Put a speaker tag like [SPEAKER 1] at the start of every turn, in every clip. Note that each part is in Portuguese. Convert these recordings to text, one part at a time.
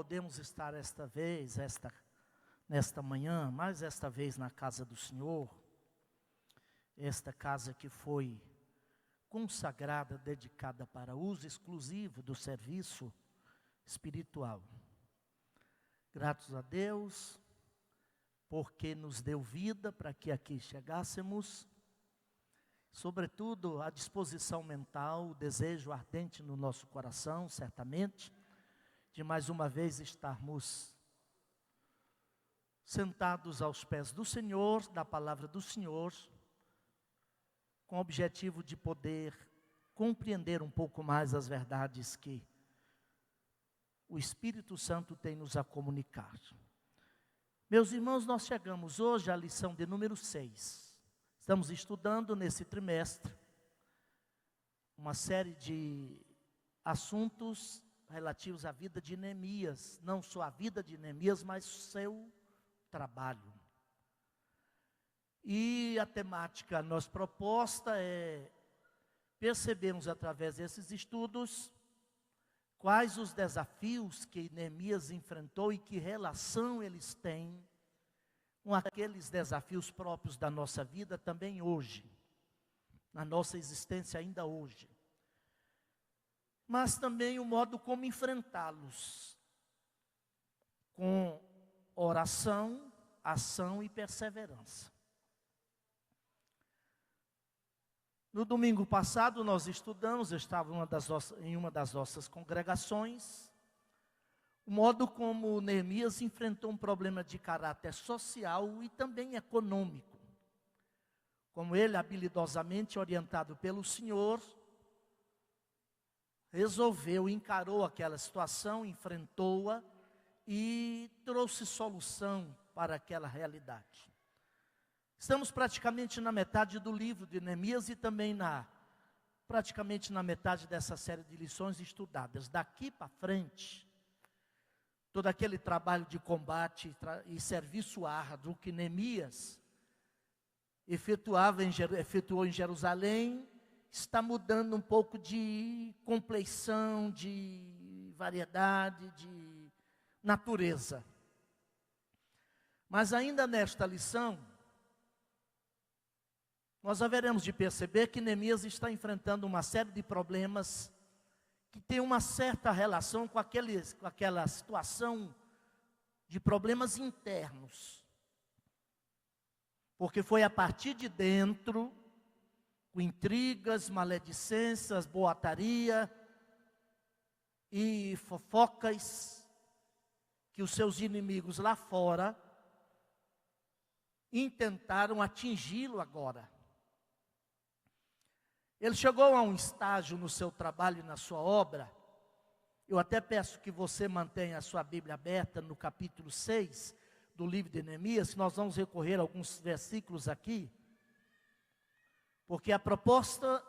[SPEAKER 1] podemos estar nesta manhã, mais esta vez na casa do Senhor, esta casa que foi consagrada, dedicada para uso exclusivo do serviço espiritual. Gratos a Deus, porque nos deu vida para que aqui chegássemos, sobretudo a disposição mental, o desejo ardente no nosso coração, certamente, de mais uma vez estarmos sentados aos pés do Senhor, da palavra do Senhor, com o objetivo de poder compreender um pouco mais as verdades que o Espírito Santo tem nos a comunicar. Meus irmãos, nós chegamos hoje à lição de número 6. Estamos estudando nesse trimestre uma série de assuntos relativos à vida de Neemias, não só a vida de Neemias, mas o seu trabalho. E a temática nossa proposta é percebermos através desses estudos quais os desafios que Neemias enfrentou e que relação eles têm com aqueles desafios próprios da nossa vida também hoje, na nossa existência ainda hoje. Mas também o modo como enfrentá-los, com oração, ação e perseverança. No domingo passado nós estudamos, eu estava em uma das nossas congregações, o modo como Neemias enfrentou um problema de caráter social e também econômico. Como ele, habilidosamente orientado pelo Senhor, resolveu, encarou aquela situação, enfrentou-a e trouxe solução para aquela realidade. Estamos praticamente na metade do livro de Neemias e também praticamente na metade dessa série de lições estudadas. Daqui para frente, todo aquele trabalho de combate e serviço árduo que Neemias efetuou em Jerusalém, está mudando um pouco de compleição, de variedade, de natureza. Mas ainda nesta lição, nós haveremos de perceber que Neemias está enfrentando uma série de problemas que tem uma certa relação com aquela situação de problemas internos. Porque foi a partir de dentro, com intrigas, maledicências, boataria e fofocas, que os seus inimigos lá fora intentaram atingi-lo agora. Ele chegou a um estágio no seu trabalho e na sua obra. Eu até peço que você mantenha a sua Bíblia aberta no capítulo 6 do livro de Neemias. Nós vamos recorrer a alguns versículos aqui, porque a proposta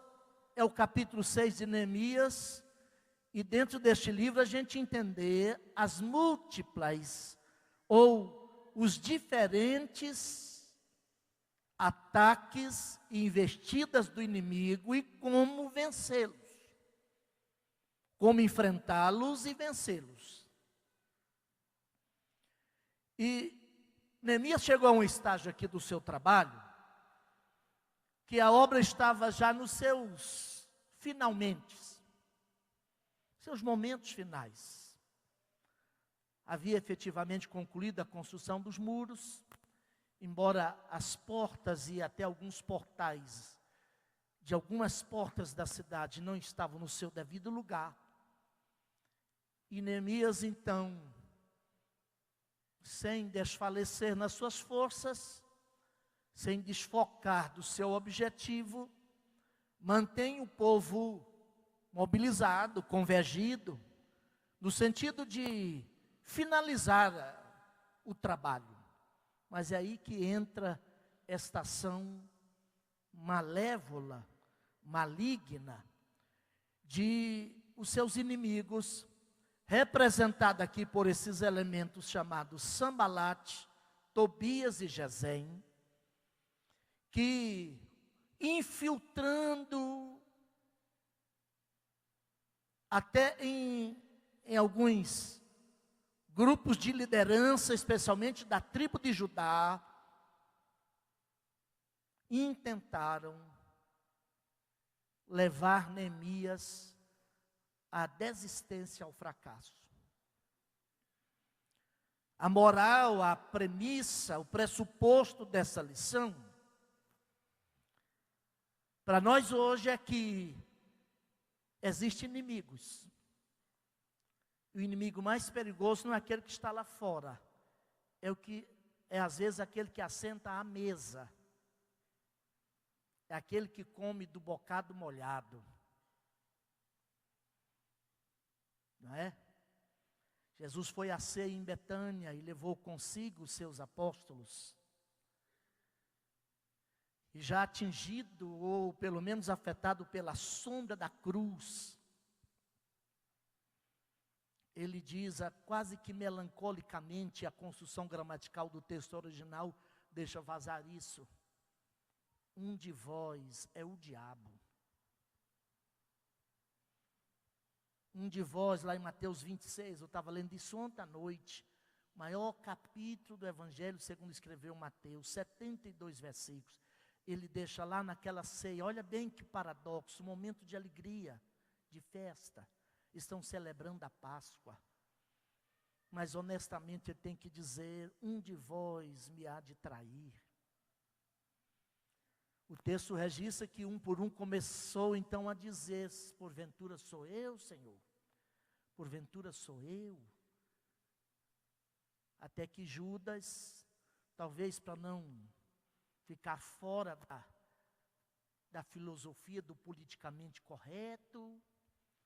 [SPEAKER 1] é o capítulo 6 de Neemias, e dentro deste livro a gente entender as múltiplas ou os diferentes ataques e investidas do inimigo e como vencê-los, como enfrentá-los e vencê-los. E Neemias chegou a um estágio aqui do seu trabalho, que a obra estava já nos seus finalmente, seus momentos finais. Havia efetivamente concluído a construção dos muros, embora as portas e até alguns portais de algumas portas da cidade não estavam no seu devido lugar. E Neemias então, sem desfalecer nas suas forças, sem desfocar do seu objetivo, mantém o povo mobilizado, convergido, no sentido de finalizar o trabalho. Mas é aí que entra esta ação malévola, maligna, de os seus inimigos, representada aqui por esses elementos chamados Sambalate, Tobias e Gesem, que infiltrando até em alguns grupos de liderança, especialmente da tribo de Judá, intentaram levar Neemias à desistência, ao fracasso. A moral, a premissa, o pressuposto dessa lição, para nós hoje é que existem inimigos. O inimigo mais perigoso não é aquele que está lá fora, é às vezes aquele que assenta à mesa. É aquele que come do bocado molhado. Não é? Jesus foi à ceia em Betânia e levou consigo os seus apóstolos. E já atingido, ou pelo menos afetado pela sombra da cruz, ele diz, quase que melancolicamente, a construção gramatical do texto original deixa vazar isso. Um de vós é o diabo. Um de vós, lá em Mateus 26, eu estava lendo isso ontem à noite, maior capítulo do Evangelho, segundo escreveu Mateus, 72 versículos. Ele deixa lá naquela ceia, olha bem que paradoxo, momento de alegria, de festa. Estão celebrando a Páscoa. Mas honestamente ele tem que dizer, um de vós me há de trair. O texto registra que um por um começou então a dizer, porventura sou eu, Senhor? Porventura sou eu? Até que Judas, talvez para não ficar fora da filosofia do politicamente correto,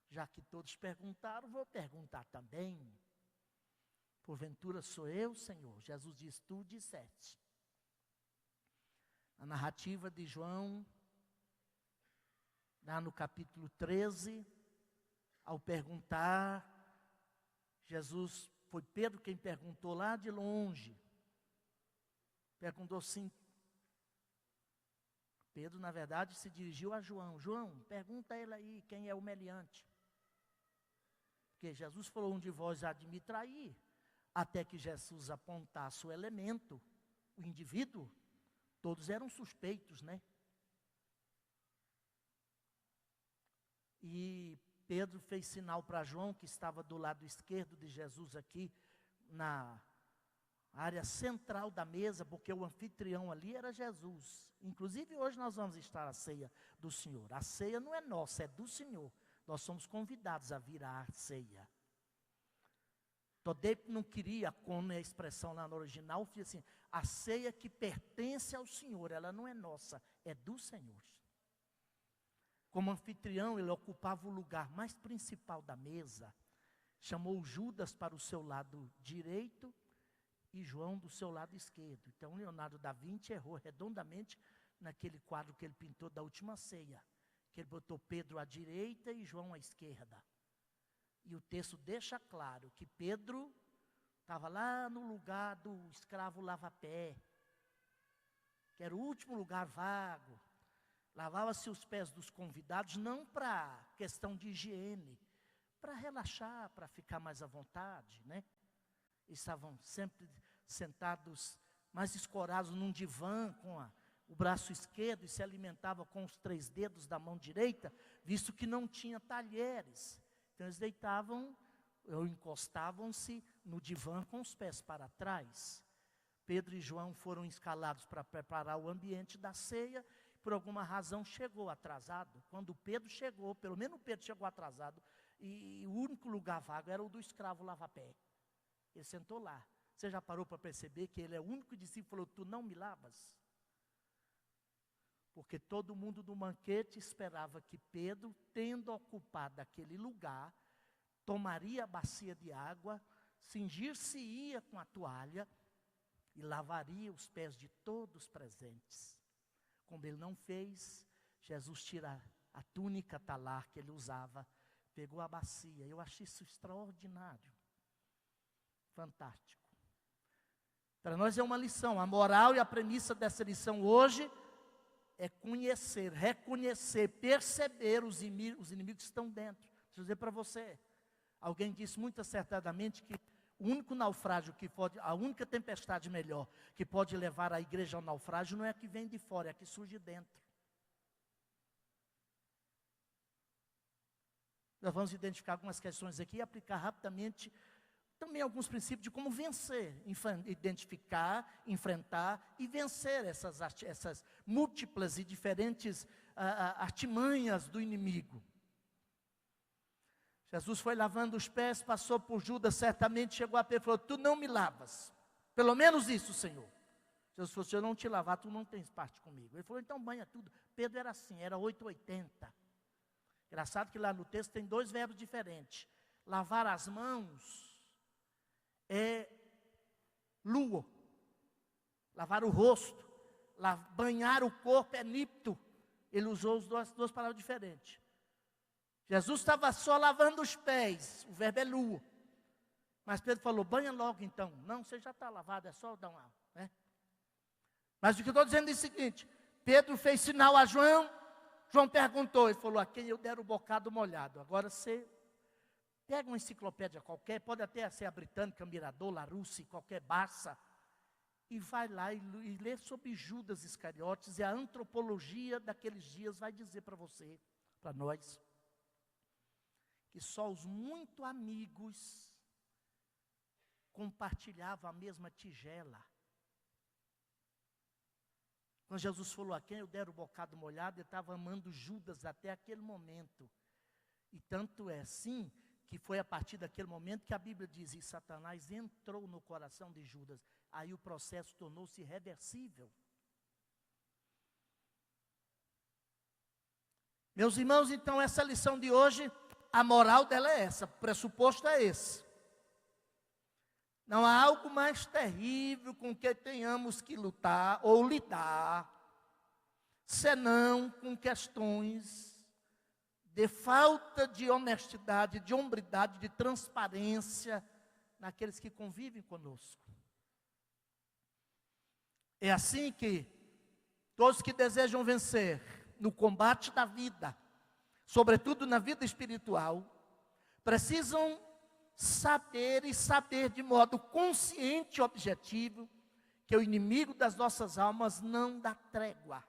[SPEAKER 1] já que todos perguntaram, vou perguntar também. Porventura sou eu, Senhor? Jesus diz, tu disseste. A narrativa de João, lá no capítulo 13, ao perguntar, foi Pedro quem perguntou lá de longe. Perguntou sim. Pedro, na verdade, se dirigiu a João. João, pergunta a ele aí, quem é o meliante? Porque Jesus falou, um de vós há de me trair. Até que Jesus apontasse o elemento, o indivíduo. Todos eram suspeitos, né? E Pedro fez sinal para João, que estava do lado esquerdo de Jesus aqui, na área central da mesa, porque o anfitrião ali era Jesus. Inclusive hoje nós vamos estar à ceia do Senhor. A ceia não é nossa, é do Senhor. Nós somos convidados a vir à ceia. Todep não queria, como é a expressão lá no original, fiz assim, a ceia que pertence ao Senhor, ela não é nossa, é do Senhor. Como anfitrião, ele ocupava o lugar mais principal da mesa, chamou Judas para o seu lado direito e João do seu lado esquerdo. Então Leonardo da Vinci errou redondamente naquele quadro que ele pintou da última ceia, que ele botou Pedro à direita e João à esquerda. E o texto deixa claro que Pedro estava lá no lugar do escravo lava-pé, que era o último lugar vago. Lavava-se os pés dos convidados, não para questão de higiene, para relaxar, para ficar mais à vontade, né? Estavam sempre sentados, mais escorados num divã, com o braço esquerdo, e se alimentavam com os 3 dedos da mão direita, visto que não tinha talheres. Então eles deitavam, ou encostavam-se no divã com os pés para trás. Pedro e João foram escalados para preparar o ambiente da ceia, por alguma razão chegou atrasado. Quando Pedro chegou, pelo menos Pedro chegou atrasado, e o único lugar vago era o do escravo lava-pé. Ele sentou lá. Você já parou para perceber que ele é o único discípulo que falou, tu não me lavas? Porque todo mundo do banquete esperava que Pedro, tendo ocupado aquele lugar, tomaria a bacia de água, cingir-se-ia com a toalha e lavaria os pés de todos os presentes. Como ele não fez, Jesus tira a túnica talar que ele usava, pegou a bacia. Eu achei isso extraordinário, fantástico. Para nós é uma lição. A moral e a premissa dessa lição hoje é conhecer, reconhecer, perceber os inimigos que estão dentro. Deixa eu dizer para você, alguém disse muito acertadamente que o único naufrágio que pode, a única tempestade melhor que pode levar a igreja ao naufrágio não é a que vem de fora, é a que surge dentro. Nós vamos identificar algumas questões aqui e aplicar rapidamente também alguns princípios de como vencer, identificar, enfrentar e vencer essas múltiplas e diferentes artimanhas do inimigo. Jesus foi lavando os pés, passou por Judas, certamente chegou a Pedro e falou: tu não me lavas, pelo menos isso, Senhor. Jesus falou: se eu não te lavar, tu não tens parte comigo. Ele falou: então banha tudo. Pedro era assim, era 880. Engraçado que lá no texto tem 2 verbos diferentes. Lavar as mãos é lua, lavar o rosto, banhar o corpo é nipto. Ele usou as duas palavras diferentes. Jesus estava só lavando os pés, o verbo é lua. Mas Pedro falou: banha logo então. Não, você já está lavado, é só dar uma. Né? Mas o que eu estou dizendo é o seguinte: Pedro fez sinal a João, João perguntou, ele falou: a quem eu der o bocado molhado. Agora você pega uma enciclopédia qualquer, pode até ser a britânica, Mirador, Larousse, qualquer Barça, e vai lá e lê sobre Judas Iscariotes, e a antropologia daqueles dias vai dizer para você, para nós, que só os muito amigos compartilhavam a mesma tigela. Quando Jesus falou: a quem eu der o bocado molhado, ele estava amando Judas até aquele momento. E tanto é assim, que foi a partir daquele momento que a Bíblia diz: e Satanás entrou no coração de Judas. Aí o processo tornou-se irreversível. Meus irmãos, então essa lição de hoje, a moral dela é essa, o pressuposto é esse. Não há algo mais terrível com que tenhamos que lutar ou lidar, senão com questões de falta de honestidade, de hombridade, de transparência naqueles que convivem conosco. É assim que todos que desejam vencer no combate da vida, sobretudo na vida espiritual, precisam saber e saber de modo consciente e objetivo que o inimigo das nossas almas não dá trégua.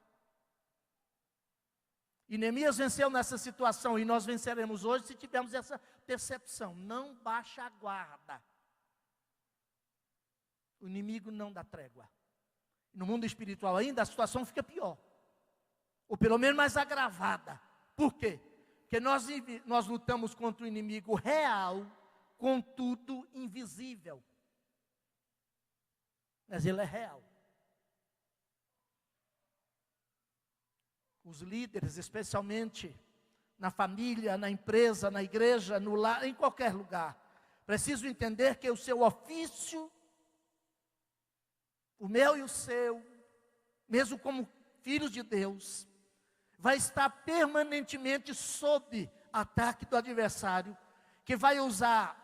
[SPEAKER 1] E Neemias venceu nessa situação e nós venceremos hoje se tivermos essa percepção. Não baixa a guarda. O inimigo não dá trégua. No mundo espiritual ainda a situação fica pior. Ou pelo menos mais agravada. Por quê? Porque nós lutamos contra o inimigo real, contudo invisível. Mas ele é real. Os líderes, especialmente na família, na empresa, na igreja, no lar, em qualquer lugar, precisam entender que o seu ofício, o meu e o seu, mesmo como filhos de Deus, vai estar permanentemente sob ataque do adversário, que vai usar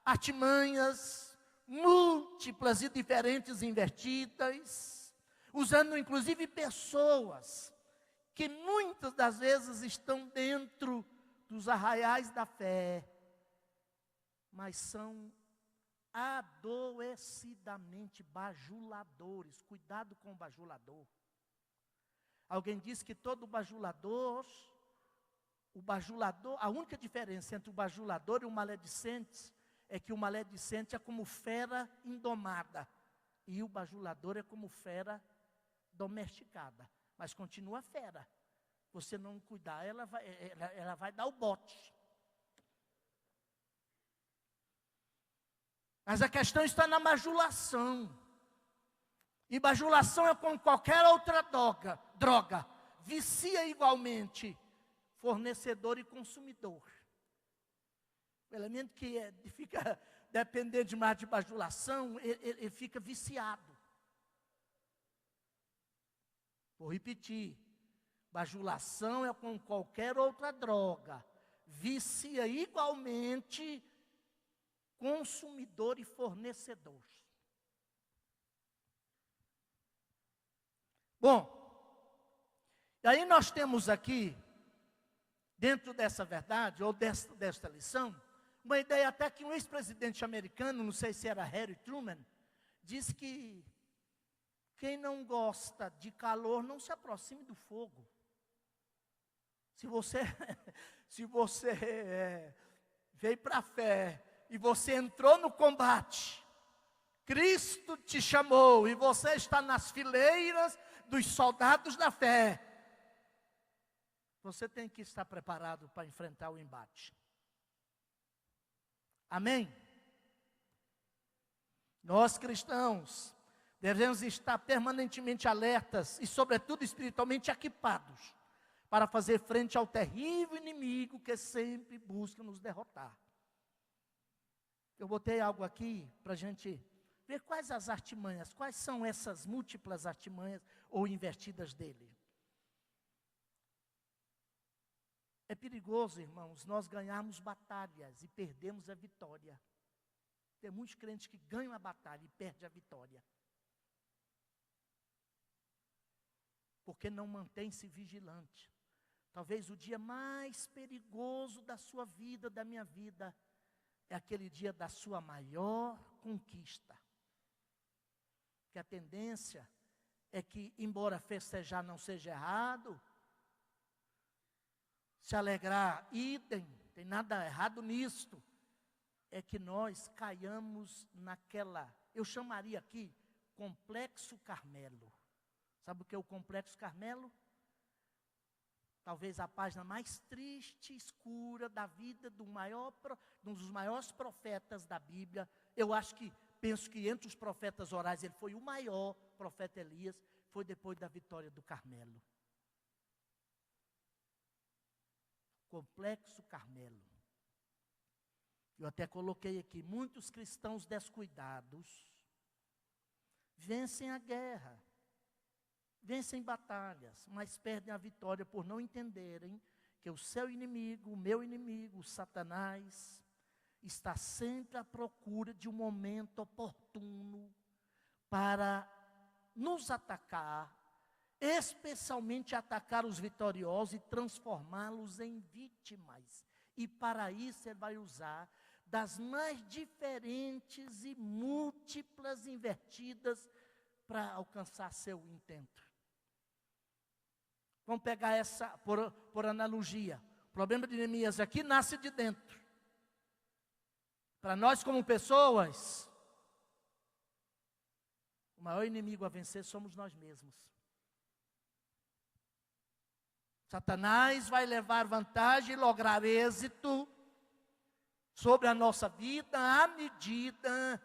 [SPEAKER 1] artimanhas múltiplas e diferentes invertidas, usando inclusive pessoas que muitas das vezes estão dentro dos arraiais da fé, mas são adoecidamente bajuladores. Cuidado com o bajulador. Alguém disse que todo bajulador, a única diferença entre o bajulador e o maledicente é que o maledicente é como fera indomada e o bajulador é como fera domesticada. Mas continua fera. Você não cuidar, ela vai dar o bote. Mas a questão está na bajulação. E bajulação é como qualquer outra droga. Vicia igualmente fornecedor e consumidor. O elemento que fica dependendo demais de bajulação, ele fica viciado. Vou repetir, bajulação é como qualquer outra droga, vicia igualmente consumidor e fornecedor. Bom, e aí nós temos aqui, dentro dessa verdade, ou desta lição, uma ideia até que um ex-presidente americano, não sei se era Harry Truman, disse que quem não gosta de calor não se aproxime do fogo. Se você, se você veio para a fé e você entrou no combate, Cristo te chamou e você está nas fileiras dos soldados da fé, você tem que estar preparado para enfrentar o embate. Amém? Nós cristãos devemos estar permanentemente alertas e, sobretudo, espiritualmente equipados para fazer frente ao terrível inimigo que sempre busca nos derrotar. Eu botei algo aqui para a gente ver quais as artimanhas, quais são essas múltiplas artimanhas ou invertidas dele. É perigoso, irmãos, nós ganharmos batalhas e perdemos a vitória. Tem muitos crentes que ganham a batalha e perdem a vitória. Porque não mantém-se vigilante. Talvez o dia mais perigoso da sua vida, da minha vida, é aquele dia da sua maior conquista. Que a tendência é que, embora festejar não seja errado, se alegrar, idem, tem nada errado nisto, é que nós caiamos naquela, eu chamaria aqui, complexo Carmelo. Sabe o que é o complexo Carmelo? Talvez a página mais triste e escura da vida de um dos maiores profetas da Bíblia. Penso que entre os profetas orais, ele foi o maior, profeta Elias, foi depois da vitória do Carmelo. Complexo Carmelo. Eu até coloquei aqui, muitos cristãos descuidados vencem a guerra, vencem batalhas, mas perdem a vitória por não entenderem que o seu inimigo, o meu inimigo, o Satanás, está sempre à procura de um momento oportuno para nos atacar, especialmente atacar os vitoriosos e transformá-los em vítimas. E para isso ele vai usar das mais diferentes e múltiplas invertidas para alcançar seu intento. Vamos pegar essa por analogia. O problema de Neemias aqui nasce de dentro. Para nós como pessoas, o maior inimigo a vencer somos nós mesmos. Satanás vai levar vantagem e lograr êxito sobre a nossa vida à medida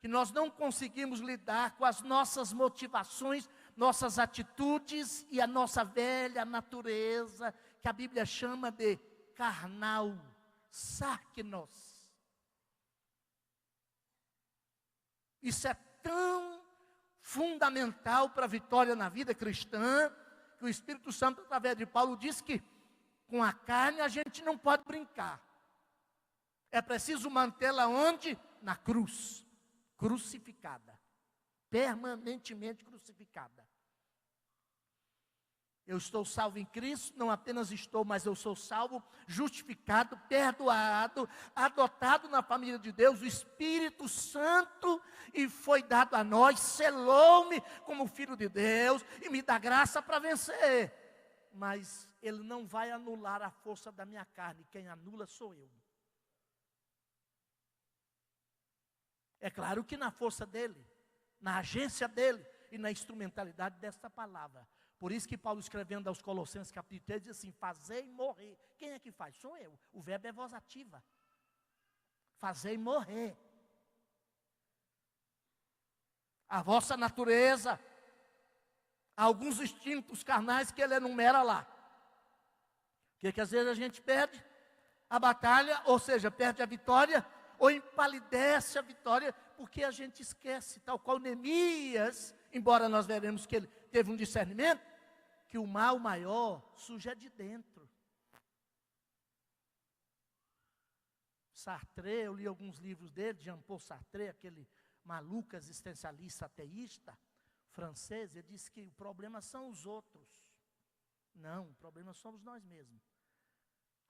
[SPEAKER 1] que nós não conseguimos lidar com as nossas motivações, nossas atitudes e a nossa velha natureza, que a Bíblia chama de carnal, sarknos. Isso é tão fundamental para a vitória na vida cristã, que o Espírito Santo, através de Paulo, diz que com a carne a gente não pode brincar. É preciso mantê-la onde? Na cruz, crucificada, permanentemente crucificada. Eu estou salvo em Cristo, não apenas estou, mas eu sou salvo, justificado, perdoado, adotado na família de Deus, o Espírito Santo, e foi dado a nós, selou-me como filho de Deus, e me dá graça para vencer. Mas Ele não vai anular a força da minha carne, quem anula sou eu. É claro que na força dEle, na agência dEle, e na instrumentalidade desta palavra. Por isso que Paulo, escrevendo aos Colossenses, capítulo 3, diz assim: fazei morrer. Quem é que faz? Sou eu. O verbo é voz ativa. Fazei morrer a vossa natureza, alguns instintos carnais que ele enumera lá. Que às vezes a gente perde a batalha, ou seja, perde a vitória, ou empalidece a vitória, porque a gente esquece, tal qual Neemias, embora nós veremos que ele teve um discernimento, que o mal maior surge de dentro. Sartre, eu li alguns livros dele, Jean-Paul Sartre, aquele maluco existencialista ateísta francês, ele disse que o problema são os outros. Não, o problema somos nós mesmos.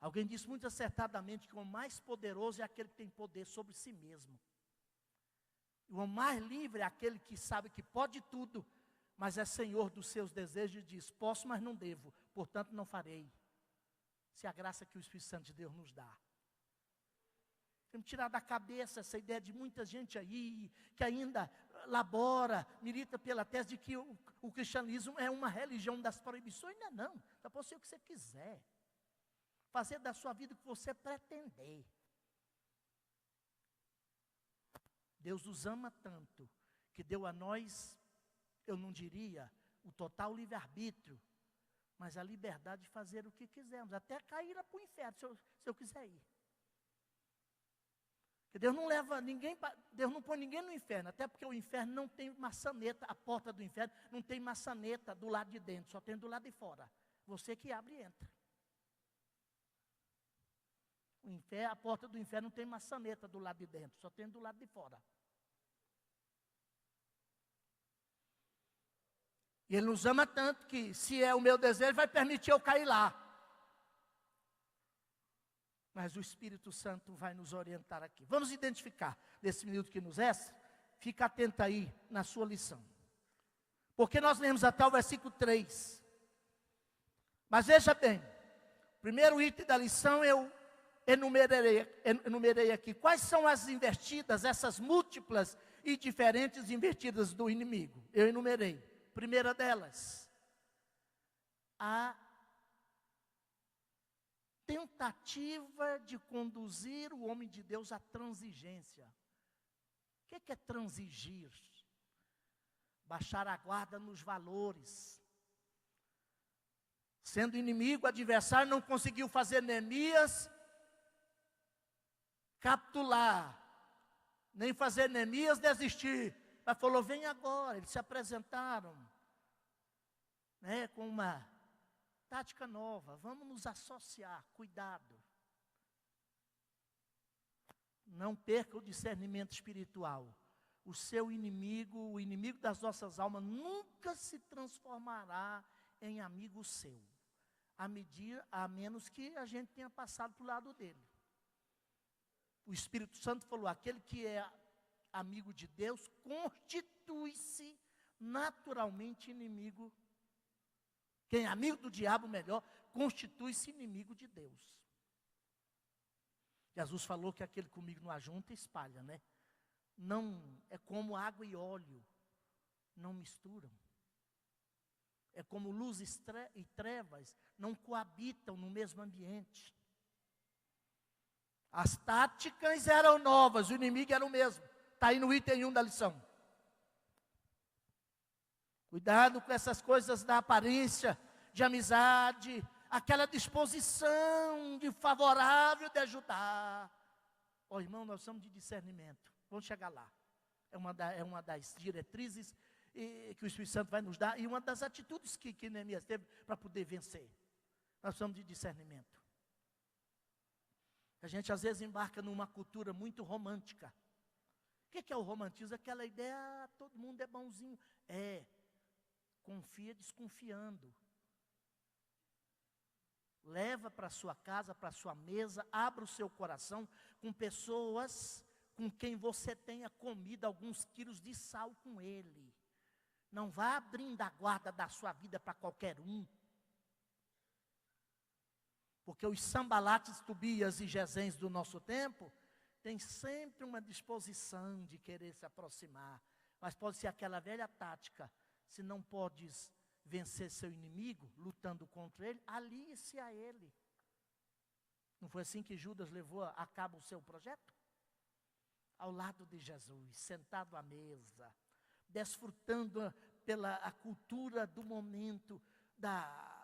[SPEAKER 1] Alguém disse muito acertadamente que o mais poderoso é aquele que tem poder sobre si mesmo. O homem mais livre é aquele que sabe que pode tudo, mas é senhor dos seus desejos e diz: posso, mas não devo, portanto não farei. Se a graça que o Espírito Santo de Deus nos dá. Temos que tirar da cabeça essa ideia de muita gente aí, que ainda labora, milita pela tese de que o cristianismo é uma religião das proibições. Não é não, só pode ser o que você quiser. Fazer da sua vida o que você pretender. Deus nos ama tanto, que deu a nós, eu não diria, o total livre-arbítrio, mas a liberdade de fazer o que quisermos, até cair para o inferno, se eu quiser ir. Porque Deus não leva ninguém, Deus não põe ninguém no inferno, até porque o inferno não tem maçaneta, a porta do inferno não tem maçaneta do lado de dentro, só tem do lado de fora. Você que abre e entra. O inferno, a porta do inferno não tem maçaneta do lado de dentro, só tem do lado de fora. E Ele nos ama tanto que, se é o meu desejo, vai permitir eu cair lá. Mas o Espírito Santo vai nos orientar aqui. Vamos identificar, nesse minuto que nos resta, fica atento aí na sua lição. Porque nós lemos até o versículo 3. Mas veja bem, o primeiro item da lição eu enumerei aqui. Quais são as invertidas, essas múltiplas e diferentes invertidas do inimigo? Eu enumerei. Primeira delas, a tentativa de conduzir o homem de Deus à transigência. O que é transigir? Baixar a guarda nos valores. Sendo inimigo, adversário, não conseguiu fazer Neemias capitular, nem fazer Neemias desistir. Mas falou: vem agora. Eles se apresentaram, né, com uma tática nova. Vamos nos associar, cuidado. Não perca o discernimento espiritual. O seu inimigo, o inimigo das nossas almas, nunca se transformará em amigo seu, a menos que a gente tenha passado para o lado dele. O Espírito Santo falou: aquele que é amigo de Deus constitui-se naturalmente inimigo. Quem é amigo do diabo, melhor, constitui-se inimigo de Deus. Jesus falou que aquele comigo não ajunta, espalha, né? Não, é como água e óleo, não misturam. É como luz e trevas, não coabitam no mesmo ambiente. As táticas eram novas, o inimigo era o mesmo. Está aí no item 1 da lição. Cuidado com essas coisas da aparência, de amizade, aquela disposição de favorável de ajudar. Ó, irmão, nós somos de discernimento. Vamos chegar lá. É uma das diretrizes que o Espírito Santo vai nos dar, e uma das atitudes que Neemias teve para poder vencer. Nós somos de discernimento. A gente às vezes embarca numa cultura muito romântica. O que é o romantismo? Aquela ideia: todo mundo é bonzinho. Confia desconfiando. Leva para sua casa, para sua mesa, abra o seu coração com pessoas com quem você tenha comido alguns quilos de sal com ele. Não vá abrindo a guarda da sua vida para qualquer um. Porque os Sambalates, Tobias e Gesens do nosso tempo têm sempre uma disposição de querer se aproximar. Mas pode ser aquela velha tática: se não podes vencer seu inimigo, lutando contra ele, alie-se a ele. Não foi assim que Judas levou a cabo o seu projeto? Ao lado de Jesus, sentado à mesa, desfrutando pela a cultura do momento,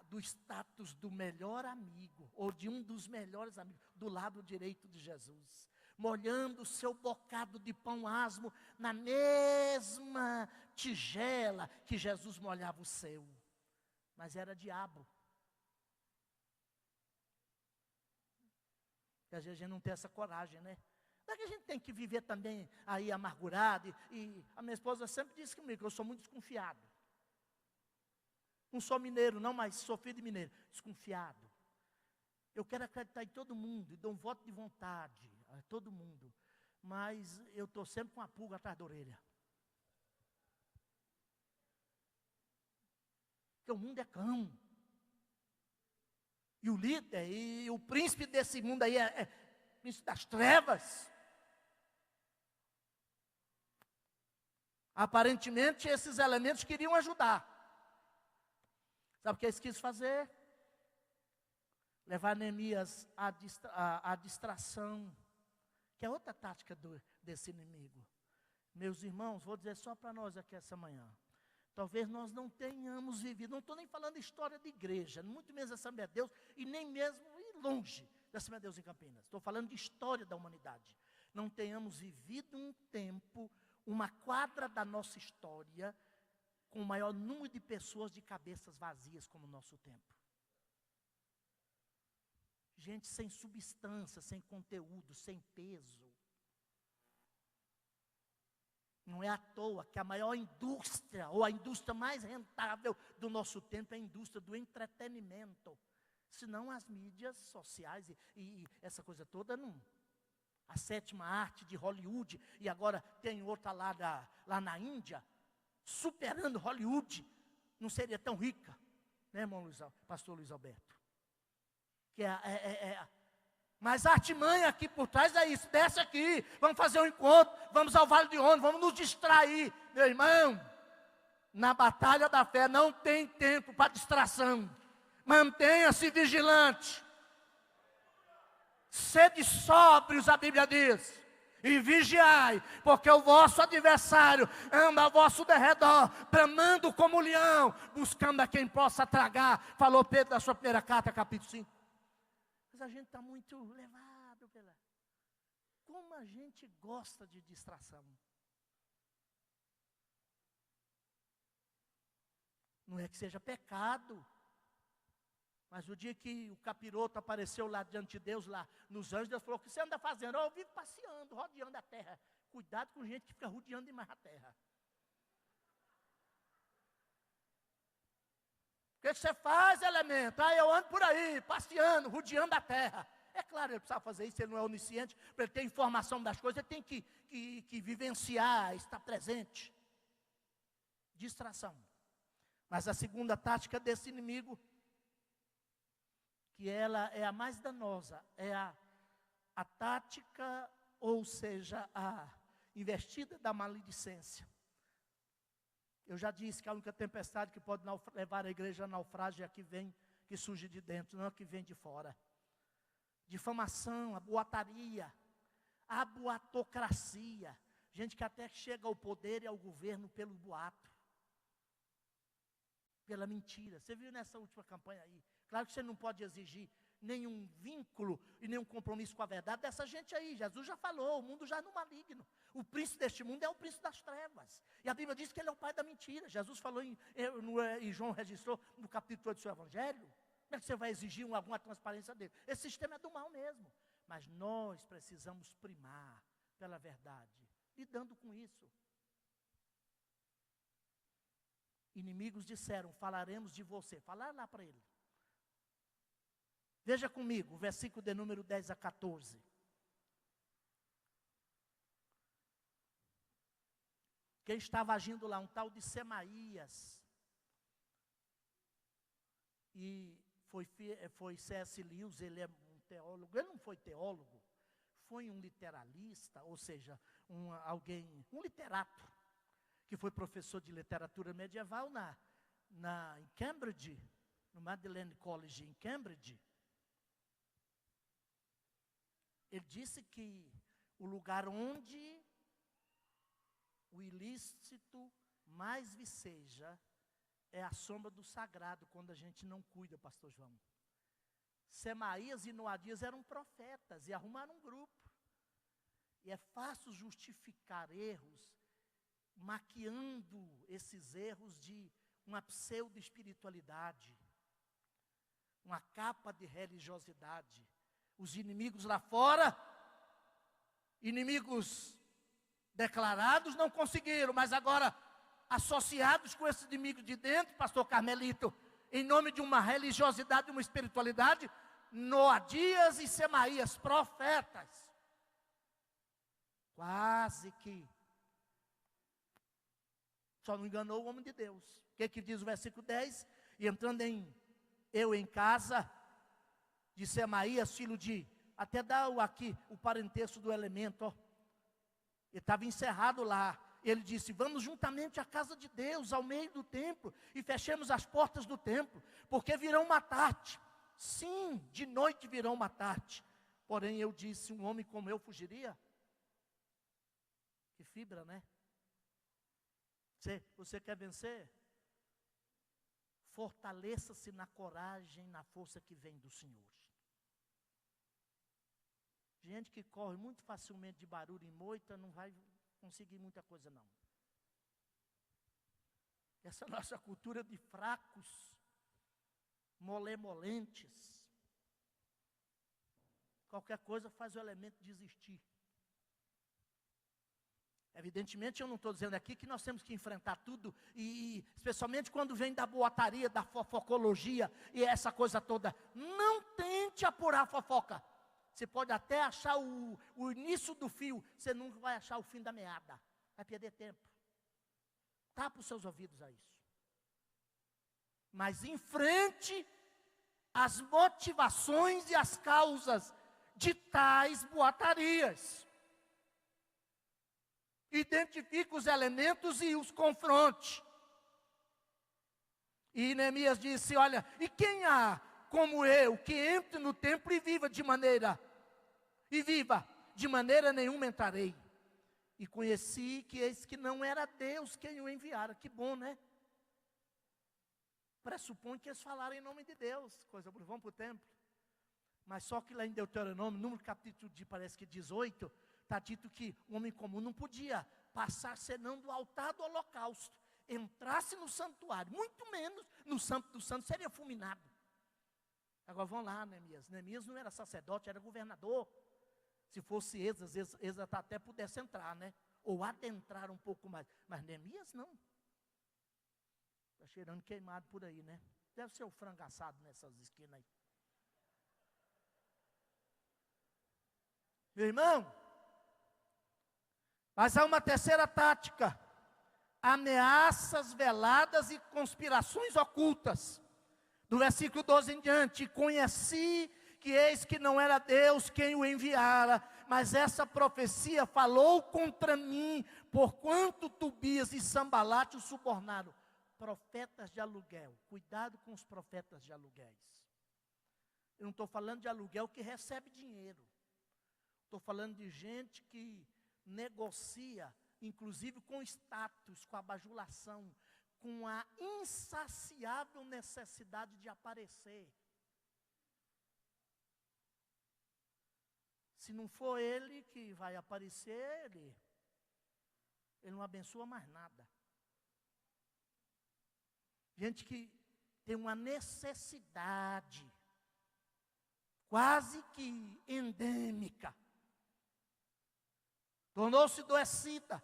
[SPEAKER 1] do status do melhor amigo, ou de um dos melhores amigos, do lado direito de Jesus, molhando o seu bocado de pão asmo na mesma tigela que Jesus molhava o seu. Mas era diabo. E às vezes a gente não tem essa coragem, né? Não é que a gente tem que viver também aí amargurado. E a minha esposa sempre disse comigo que eu sou muito desconfiado. Não sou mineiro não, mas sou filho de mineiro. Desconfiado. Eu quero acreditar em todo mundo, e dou um voto de vontade a todo mundo. Mas eu estou sempre com a pulga atrás da orelha. Porque o mundo é cão. E o líder, e o príncipe desse mundo aí é príncipe das trevas. Aparentemente, esses elementos queriam ajudar. Sabe o que eles quis fazer? Levar Neemias à distração, que é outra tática desse inimigo. Meus irmãos, vou dizer só para nós aqui essa manhã. Talvez nós não tenhamos vivido, não estou nem falando de história de igreja, muito menos da Assembleia de Deus, e nem mesmo longe da Assembleia de Deus em Campinas. Estou falando de história da humanidade. Não tenhamos vivido um tempo, uma quadra da nossa história, com o maior número de pessoas de cabeças vazias como o nosso tempo. Gente sem substância, sem conteúdo, sem peso. Não é à toa que a maior indústria, ou a indústria mais rentável do nosso tempo é a indústria do entretenimento. Senão as mídias sociais e essa coisa toda não. A sétima arte de Hollywood, e agora tem outra lá na Índia, superando Hollywood, não seria tão rica, né, irmão pastor Luiz Alberto? Que mas a artimanha aqui por trás é isso, desce aqui, vamos fazer um encontro, vamos ao Vale de Ono, vamos nos distrair. Meu irmão, na batalha da fé não tem tempo para distração. Mantenha-se vigilante. Sede sóbrios, a Bíblia diz, e vigiai, porque o vosso adversário anda ao vosso derredor, bramando como leão, buscando a quem possa tragar. Falou Pedro na sua primeira carta, capítulo 5. Mas a gente está muito levado pela... Como a gente gosta de distração. Não é que seja pecado. Mas o dia que o capiroto apareceu lá diante de Deus, lá nos anjos, Deus falou: o que você anda fazendo? Eu vivo passeando, rodeando a terra. Cuidado com gente que fica rodeando demais a terra. O que você faz, elemento? Eu ando por aí, passeando, rodeando a terra. É claro, ele precisa fazer isso, ele não é onisciente, para ele ter informação das coisas, ele tem que vivenciar, estar presente. Distração. Mas a segunda tática desse inimigo, que ela é a mais danosa, é a tática, ou seja, a investida da maledicência. Eu já disse que a única tempestade que pode levar a igreja a naufrágio é a que surge de dentro, não a que vem de fora. Difamação, a boataria, a boatocracia. Gente que até chega ao poder e ao governo pelo boato. Pela mentira. Você viu nessa última campanha aí? Claro que você não pode exigir nenhum vínculo e nenhum compromisso com a verdade dessa gente aí. Jesus já falou, o mundo já é no maligno. O príncipe deste mundo é o príncipe das trevas. E a Bíblia diz que ele é o pai da mentira. Jesus falou, e João registrou no capítulo 8 do seu evangelho. Como é que você vai exigir alguma transparência dele? Esse sistema é do mal mesmo. Mas nós precisamos primar pela verdade, lidando com isso. Inimigos disseram: falaremos de você. Falaram lá para ele. Veja comigo, o versículo de número 10 a 14. Quem estava agindo lá, um tal de Semaías. E foi C.S. Lewis, ele é um teólogo. Ele não foi teólogo, foi um literalista, ou seja, um literato, que foi professor de literatura medieval em Cambridge, no Magdalen College em Cambridge. Ele disse que o lugar onde o ilícito mais viceja é a sombra do sagrado, quando a gente não cuida, pastor João. Semaías e Noadias eram profetas e arrumaram um grupo. E é fácil justificar erros, maquiando esses erros de uma pseudo-espiritualidade, uma capa de religiosidade. Os inimigos lá fora, inimigos declarados, não conseguiram, mas agora, associados com esses inimigos de dentro, pastor Carmelito, em nome de uma religiosidade, de uma espiritualidade, Noadias e Semaías, profetas. Quase que. Só não enganou o homem de Deus. O que diz o versículo 10? E entrando em casa, de Semaías, filho de, até dá aqui o parentesco do elemento, ó. Ele estava encerrado lá. Ele disse: vamos juntamente à casa de Deus, ao meio do templo, e fechemos as portas do templo, porque virão matar-te. Sim, de noite virão matar-te. Porém eu disse: um homem como eu fugiria? Que fibra, né? Você quer vencer? Fortaleça-se na coragem, na força que vem do Senhor. Gente que corre muito facilmente de barulho em moita, não vai conseguir muita coisa não. Essa nossa cultura de fracos, molemolentes, qualquer coisa faz o elemento desistir. Evidentemente eu não estou dizendo aqui que nós temos que enfrentar tudo, e especialmente quando vem da boataria, da fofocologia e essa coisa toda. Não tente apurar a fofoca. Você pode até achar o início do fio, você nunca vai achar o fim da meada. Vai perder tempo. Tapa os seus ouvidos a isso. Mas enfrente as motivações e as causas de tais boatarias. Identifique os elementos e os confronte. E Neemias disse: olha, e quem há como eu, que entre no templo e viva de maneira nenhuma entrarei. E conheci que eis que não era Deus quem o enviara. Que bom, né? Pressupõe que eles falaram em nome de Deus. Coisa boa, vão para o templo. Mas só que lá em Deuteronômio, número capítulo parece que 18, está dito que o homem comum não podia passar senão do altar do holocausto. Entrasse no santuário, muito menos no santo dos santos, seria fulminado. Agora vão lá, Neemias. Neemias não era sacerdote, era governador. Se fosse Esdras até pudesse entrar, né? Ou adentrar um pouco mais. Mas Neemias não. Está cheirando queimado por aí, né? Deve ser o frango assado nessas esquinas aí. Meu irmão, mas há uma terceira tática: ameaças veladas e conspirações ocultas. Do versículo 12 em diante: conheci que eis que não era Deus quem o enviara, mas essa profecia falou contra mim, porquanto Tobias e Sambalate o subornaram. Profetas de aluguel, cuidado com os profetas de aluguéis. Eu não estou falando de aluguel que recebe dinheiro. Estou falando de gente que negocia, inclusive com status, com a bajulação, com a insaciável necessidade de aparecer. Se não for ele que vai aparecer, ele não abençoa mais nada. Gente que tem uma necessidade quase que endêmica. Tornou-se adoecida.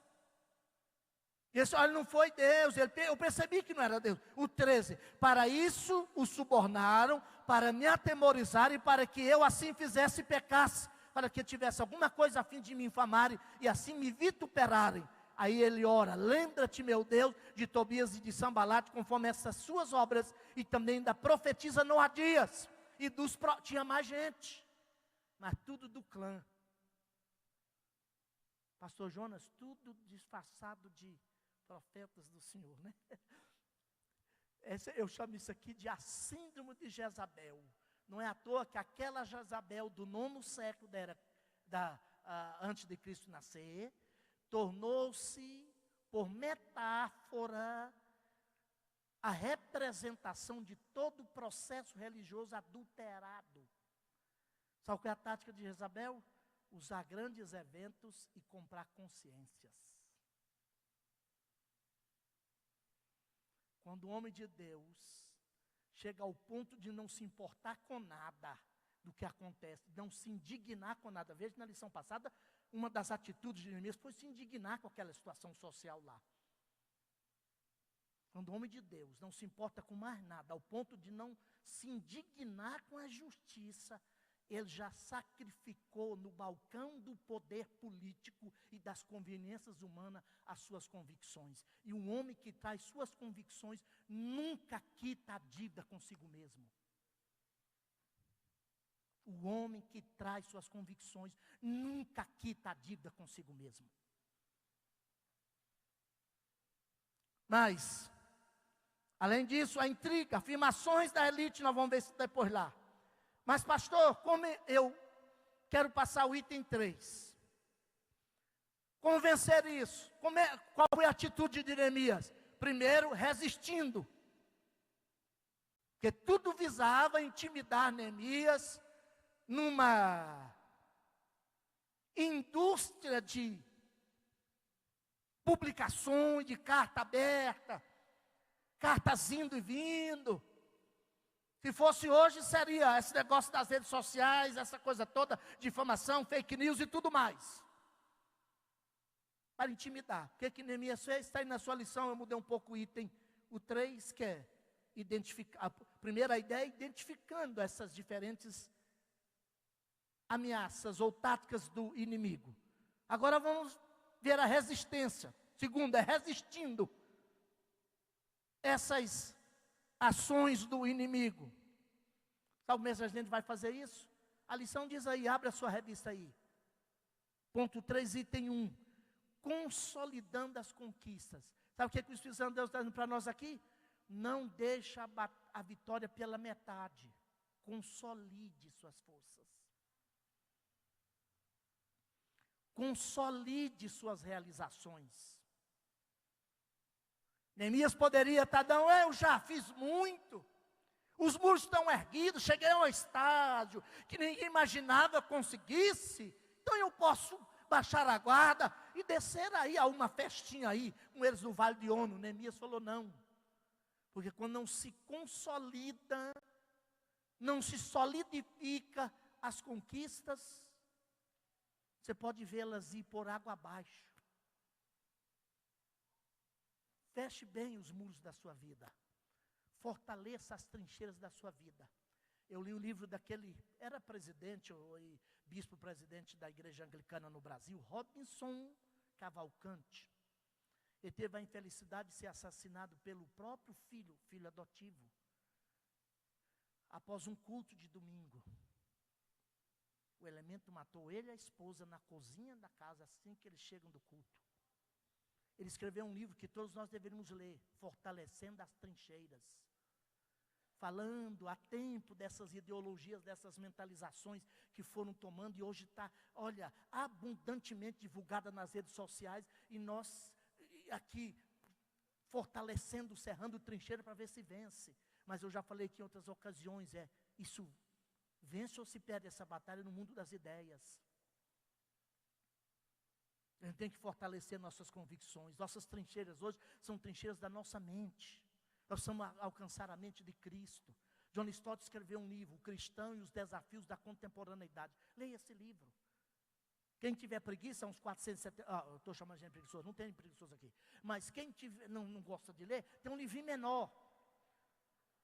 [SPEAKER 1] Esse, olha, não foi Deus. Eu percebi que não era Deus. O 13: para isso o subornaram, para me atemorizar e para que eu assim fizesse e pecasse, para que tivesse alguma coisa a fim de me infamarem e assim me vituperarem. Aí ele ora: lembra-te, meu Deus, de Tobias e de Sambalate, conforme essas suas obras, e também da profetisa Noadias. E tinha mais gente, mas tudo do clã. Pastor Jonas, tudo disfarçado de profetas do Senhor, né? Eu chamo isso aqui de a síndrome de Jezabel. Não é à toa que aquela Jezabel do 9º século antes de Cristo nascer, tornou-se, por metáfora, a representação de todo o processo religioso adulterado. Sabe qual é a tática de Jezabel? Usar grandes eventos e comprar consciências. Quando o homem de Deus chega ao ponto de não se importar com nada do que acontece, não se indignar com nada. Veja, na lição passada, uma das atitudes de Neemias foi se indignar com aquela situação social lá. Quando o homem de Deus não se importa com mais nada, ao ponto de não se indignar com a justiça, ele já sacrificou no balcão do poder político e das conveniências humanas as suas convicções. E um homem que traz suas convicções nunca quita a dívida consigo mesmo. O homem que traz suas convicções nunca quita a dívida consigo mesmo. Mas, além disso, a intriga, afirmações da elite, nós vamos ver isso depois lá. Mas, pastor, como eu quero passar o item 3. Como vencer isso? Qual foi a atitude de Neemias? Primeiro, resistindo. Porque tudo visava intimidar Neemias numa indústria de publicações, de carta aberta, cartas indo e vindo. Se fosse hoje, seria esse negócio das redes sociais, essa coisa toda, difamação, fake news e tudo mais. Para intimidar. O que Neemias fez? Está aí na sua lição, eu mudei um pouco o item. O 3, que é identificar. A primeira ideia é identificando essas diferentes ameaças ou táticas do inimigo. Agora vamos ver a resistência. Segundo, é resistindo essas ações do inimigo. Talvez a gente vai fazer isso. A lição diz aí, abre a sua revista aí. Ponto 3, item 1. Consolidando as conquistas. Sabe o que o Espírito Santo de Deus está dizendo para nós aqui? Não deixa a vitória pela metade. Consolide suas forças. Consolide suas realizações. Neemias poderia estar dando, eu já fiz muito. Os muros estão erguidos, cheguei a um estágio que ninguém imaginava conseguisse. Então eu posso baixar a guarda e descer aí a uma festinha aí, com eles no Vale de Ono. Neemias falou não. Porque quando não se consolida, não se solidifica as conquistas, você pode vê-las ir por água abaixo. Feche bem os muros da sua vida. Fortaleça as trincheiras da sua vida. Eu li o livro daquele, era presidente ou bispo presidente da igreja anglicana no Brasil, Robinson Cavalcante. Ele teve a infelicidade de ser assassinado pelo próprio filho adotivo, após um culto de domingo. O elemento matou ele e a esposa na cozinha da casa, assim que eles chegam do culto. Ele escreveu um livro que todos nós deveríamos ler, Fortalecendo as Trincheiras. Falando a tempo dessas ideologias, dessas mentalizações que foram tomando e hoje está, olha, abundantemente divulgada nas redes sociais e nós aqui fortalecendo, cerrando trincheira para ver se vence. Mas eu já falei aqui em outras ocasiões, isso vence ou se perde essa batalha no mundo das ideias. A gente tem que fortalecer nossas convicções. Nossas trincheiras hoje são trincheiras da nossa mente. Nós precisamos alcançar a mente de Cristo. John Stott escreveu um livro, O Cristão e os Desafios da Contemporaneidade. Leia esse livro. Quem tiver preguiça, uns 470... eu estou chamando de gente preguiçosa, não tem preguiçoso aqui. Mas quem tiver, não gosta de ler, tem um livrinho menor.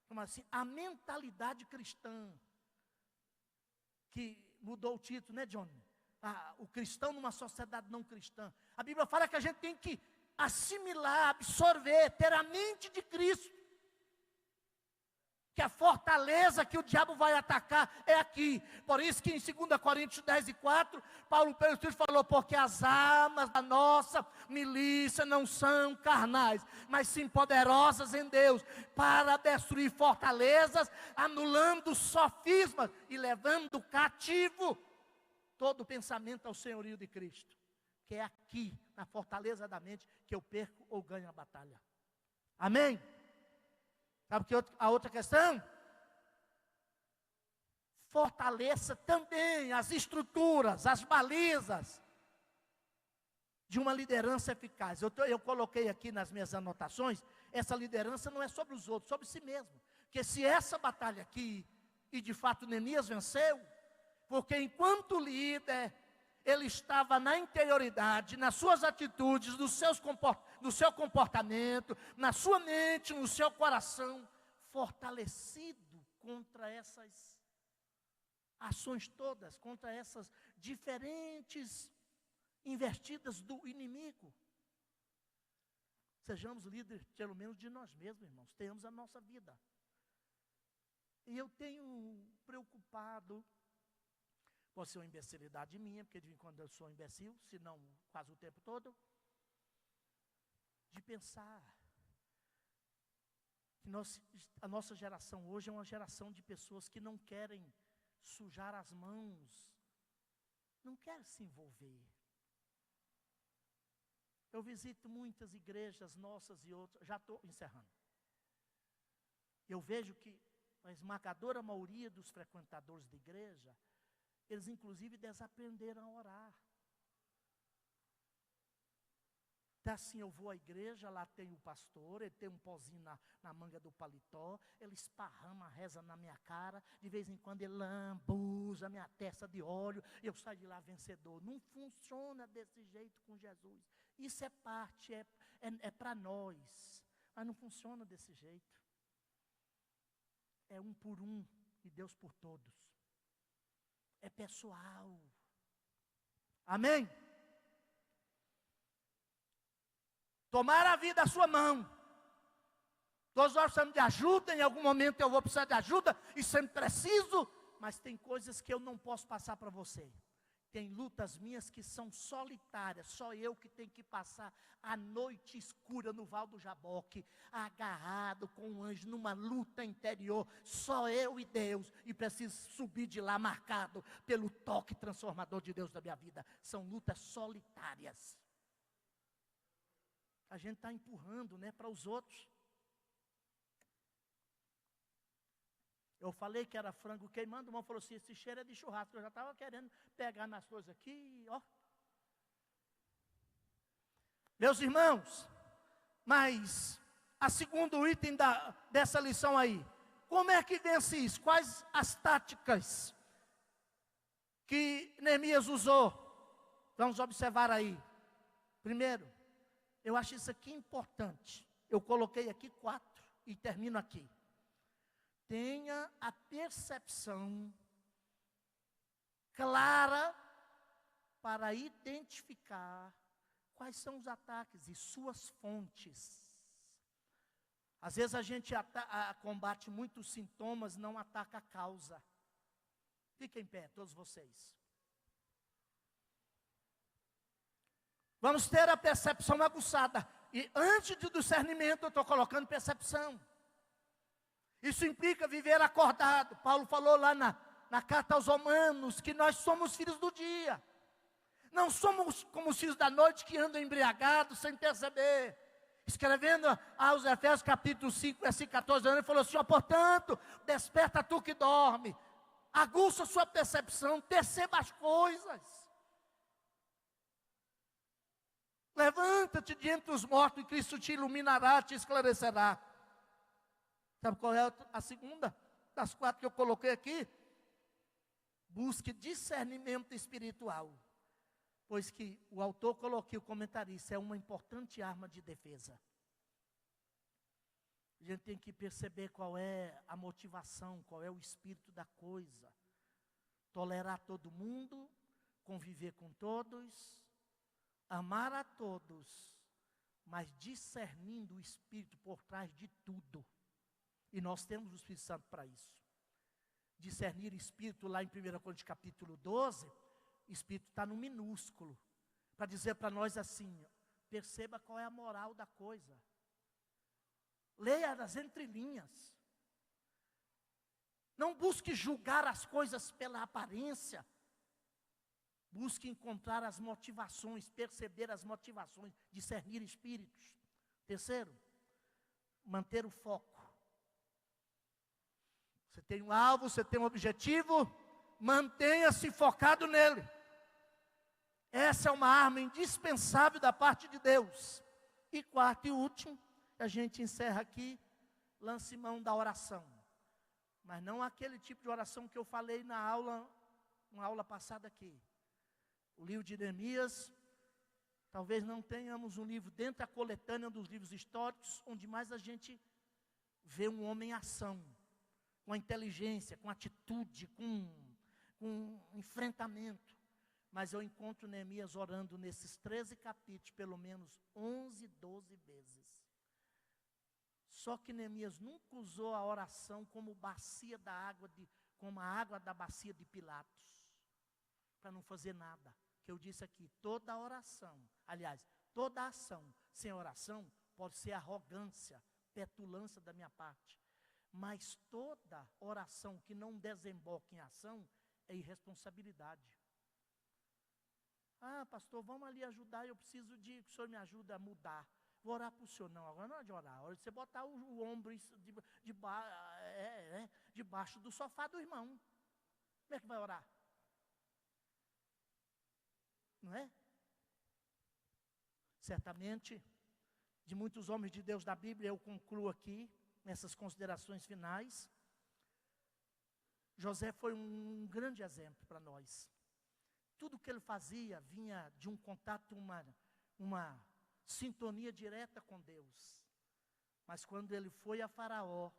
[SPEAKER 1] Como assim? A Mentalidade Cristã. Que mudou o título, né, John? O cristão numa sociedade não cristã. A Bíblia fala que a gente tem que assimilar, absorver, ter a mente de Cristo. Que a fortaleza que o diabo vai atacar é aqui. Por isso que em 2 Coríntios 10:4, Paulo pelo Espírito falou, porque as armas da nossa milícia não são carnais, mas sim poderosas em Deus, para destruir fortalezas, anulando sofismas e levando cativo todo pensamento ao senhorio de Cristo. Que é aqui, na fortaleza da mente, que eu perco ou ganho a batalha. Amém? Sabe que a outra questão? Fortaleça também as estruturas, as balizas de uma liderança eficaz. Eu coloquei aqui nas minhas anotações, essa liderança não é sobre os outros, sobre si mesmo. Porque se essa batalha aqui, e de fato Neemias venceu, porque enquanto líder, ele estava na interioridade, nas suas atitudes, no seu comportamento, na sua mente, no seu coração, fortalecido contra essas ações todas, contra essas diferentes investidas do inimigo. Sejamos líderes, pelo menos de nós mesmos, irmãos. Tenhamos a nossa vida. E eu tenho preocupado, pode ser uma imbecilidade minha, porque de vez em quando eu sou imbecil, se não quase o tempo todo, de pensar que a nossa geração hoje é uma geração de pessoas que não querem sujar as mãos, não querem se envolver. Eu visito muitas igrejas nossas e outras, já estou encerrando. Eu vejo que a esmagadora maioria dos frequentadores de igreja, eles inclusive desaprenderam a orar. Então assim, eu vou à igreja, lá tem o pastor, ele tem um pozinho na manga do paletó, ele esparrama, reza na minha cara, de vez em quando ele lambuza a minha testa de óleo, eu saio de lá vencedor. Não funciona desse jeito com Jesus. Isso é parte, é para nós, mas não funciona desse jeito. É um por um e Deus por todos. É pessoal. Amém? Tomar a vida à sua mão. Todos nós precisamos de ajuda, em algum momento eu vou precisar de ajuda, e sempre preciso, mas tem coisas que eu não posso passar para você. Tem lutas minhas que são solitárias, só eu que tenho que passar a noite escura no Val do Jaboque, agarrado com um anjo numa luta interior, só eu e Deus, e preciso subir de lá marcado pelo toque transformador de Deus da minha vida. São lutas solitárias. A gente está empurrando, para os outros. Eu falei que era frango queimando, o irmão falou assim, esse cheiro é de churrasco. Eu já estava querendo pegar nas coisas aqui, ó. Meus irmãos, mas a segundo item dessa lição aí, como é que vence isso? Quais as táticas que Neemias usou? Vamos observar aí. Primeiro, eu acho isso aqui importante. Eu coloquei aqui 4 e termino aqui. Tenha a percepção clara para identificar quais são os ataques e suas fontes. Às vezes a gente combate muitos sintomas, não ataca a causa. Fiquem em pé, todos vocês. Vamos ter a percepção aguçada. E antes do discernimento, eu estou colocando percepção. Isso implica viver acordado. Paulo falou lá na carta aos Romanos, que nós somos filhos do dia. Não somos como os filhos da noite que andam embriagados sem perceber. Escrevendo aos Efésios capítulo 5, versículo 14, ele falou assim, portanto, desperta tu que dorme. Aguça sua percepção, perceba as coisas. Levanta-te de entre os mortos e Cristo te iluminará, te esclarecerá. Sabe qual é a segunda das 4 que eu coloquei aqui? Busque discernimento espiritual. Pois que o autor coloquei, o comentarista, é uma importante arma de defesa. A gente tem que perceber qual é a motivação, qual é o espírito da coisa. Tolerar todo mundo, conviver com todos, amar a todos, mas discernindo o Espírito por trás de tudo. E nós temos o Espírito Santo para isso. Discernir o Espírito, lá em 1 Coríntios capítulo 12, o Espírito está no minúsculo, para dizer para nós assim, perceba qual é a moral da coisa. Leia as entrelinhas. Não busque julgar as coisas pela aparência. Busque encontrar as motivações, perceber as motivações, discernir espíritos. Terceiro, manter o foco. Você tem um alvo, você tem um objetivo, mantenha-se focado nele. Essa é uma arma indispensável da parte de Deus. E quarto e último, a gente encerra aqui, lance mão da oração. Mas não aquele tipo de oração que eu falei na aula, uma aula passada aqui. O livro de Neemias, Talvez não tenhamos um livro dentro da coletânea dos livros históricos, onde mais a gente vê um homem em ação, com a inteligência, com atitude, com enfrentamento. Mas eu encontro Neemias orando nesses 13 capítulos, pelo menos 11, 12 vezes. Só que Neemias nunca usou a oração como bacia da água, como a água da bacia de Pilatos, para não fazer nada. Que eu disse aqui, toda oração, aliás, toda ação sem oração pode ser arrogância, petulância da minha parte. Mas toda oração que não desemboca em ação é irresponsabilidade. Ah, pastor, vamos ali ajudar, eu preciso que o senhor me ajude a mudar. Vou orar para o senhor. Não, agora não é de orar. A hora de você botar o ombro debaixo do sofá do irmão. Como é que vai orar? Não é? Certamente, de muitos homens de Deus da Bíblia, eu concluo aqui, nessas considerações finais. José foi um grande exemplo para nós. Tudo que ele fazia vinha de um contato, uma sintonia direta com Deus. Mas quando ele foi a Faraó,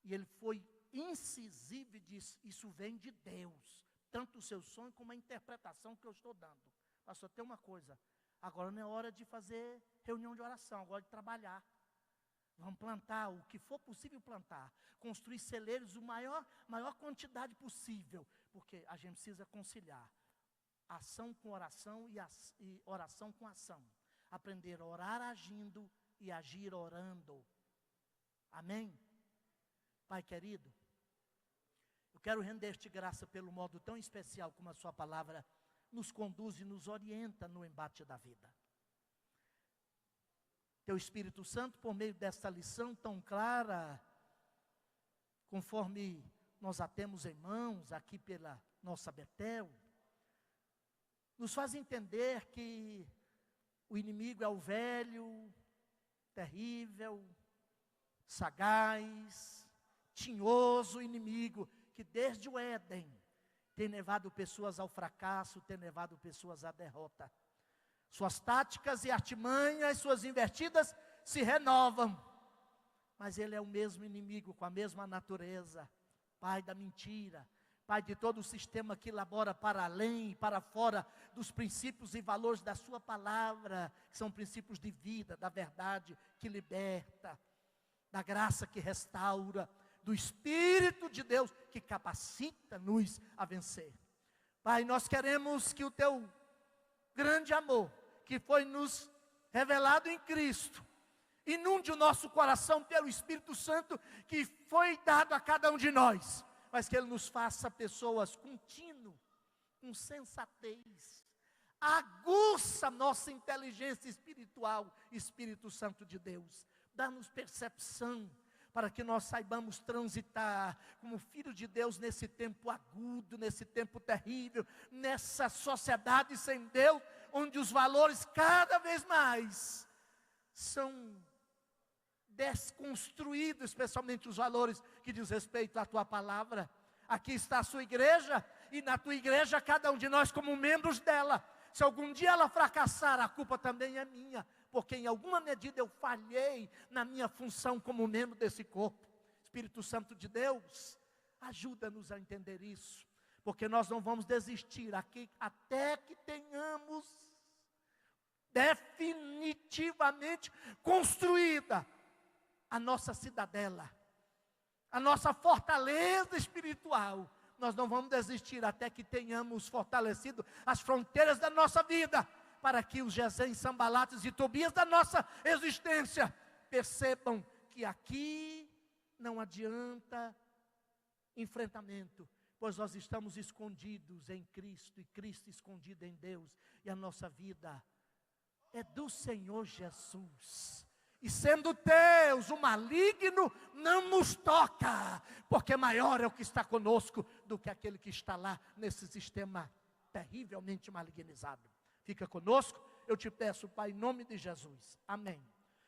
[SPEAKER 1] e ele foi incisivo e disse, isso vem de Deus, tanto o seu sonho como a interpretação que eu estou dando. Pastor, tem uma coisa, agora não é hora de fazer reunião de oração, agora é de trabalhar. Vamos plantar o que for possível plantar, construir celeiros, maior quantidade possível, porque a gente precisa conciliar ação com oração e oração com ação. Aprender a orar agindo e agir orando. Amém? Pai querido, eu quero render-te graça pelo modo tão especial como a sua palavra nos conduz e nos orienta no embate da vida. Teu Espírito Santo, por meio desta lição tão clara, conforme nós a temos em mãos aqui pela nossa Betel, nos faz entender que o inimigo é o velho, terrível, sagaz, tinhoso inimigo, que desde o Éden tem levado pessoas ao fracasso, tem levado pessoas à derrota. Suas táticas e artimanhas, suas investidas se renovam. Mas ele é o mesmo inimigo, com a mesma natureza. Pai da mentira, pai de todo o sistema que elabora para além e para fora dos princípios e valores da sua palavra, que são princípios de vida, da verdade que liberta, da graça que restaura, do Espírito de Deus que capacita-nos a vencer. Pai, nós queremos que o teu grande amor, que foi nos revelado em Cristo, inunde o nosso coração pelo Espírito Santo, que foi dado a cada um de nós, mas que Ele nos faça pessoas contínuas, com sensatez, aguça nossa inteligência espiritual, Espírito Santo de Deus, dá-nos percepção, para que nós saibamos transitar como filho de Deus nesse tempo agudo, nesse tempo terrível, nessa sociedade sem Deus, onde os valores cada vez mais são desconstruídos, especialmente os valores que diz respeito à tua palavra. Aqui está a sua igreja, e na tua igreja cada um de nós como membros dela. Se algum dia ela fracassar, a culpa também é minha, porque em alguma medida eu falhei na minha função como membro desse corpo. Espírito Santo de Deus, ajuda-nos a entender isso, porque nós não vamos desistir aqui até que tenhamos definitivamente construída a nossa cidadela, a nossa fortaleza espiritual. Nós não vamos desistir até que tenhamos fortalecido as fronteiras da nossa vida, para que os Gesem, Sambalates e Tobias da nossa existência percebam que aqui não adianta enfrentamento, pois nós estamos escondidos em Cristo, e Cristo escondido em Deus, e a nossa vida é do Senhor Jesus. E sendo teus, o maligno não nos toca, porque maior é o que está conosco do que aquele que está lá nesse sistema terrivelmente malignizado. Fica conosco, eu te peço, Pai, em nome de Jesus. Amém.